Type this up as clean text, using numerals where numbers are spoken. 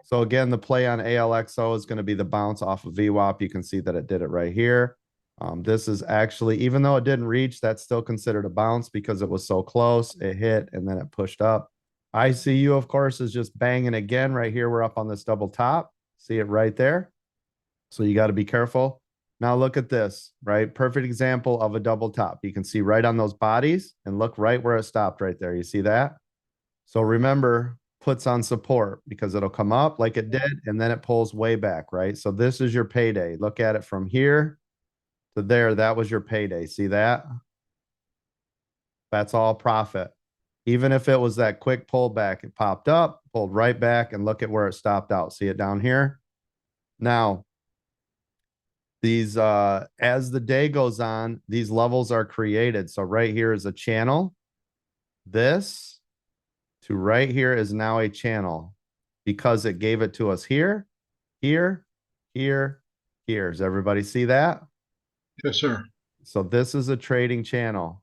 So again, the play on ALXO is going to be the bounce off of VWAP. You can see that it did it right here. This is actually, even though it didn't reach, that's still considered a bounce because it was so close. It hit and then it pushed up. ICU, of course, is just banging again right here. We're up on this double top. See it right there. So you got to be careful. Now look at this, right? Perfect example of a double top. You can see right on those bodies and look right where it stopped right there. You see that? So remember, puts on support because it'll come up like it did and then it pulls way back, right? So this is your payday. Look at it from here to there. That was your payday. See that? That's all profit. Even if it was that quick pullback, it popped up, pulled right back, and look at where it stopped out. See it down here? Now, these as the day goes on, these levels are created. So right here is a channel. This to right here is now a channel because it gave it to us here, here, here, here. Does everybody see that? Yes, sir. So this is a trading channel.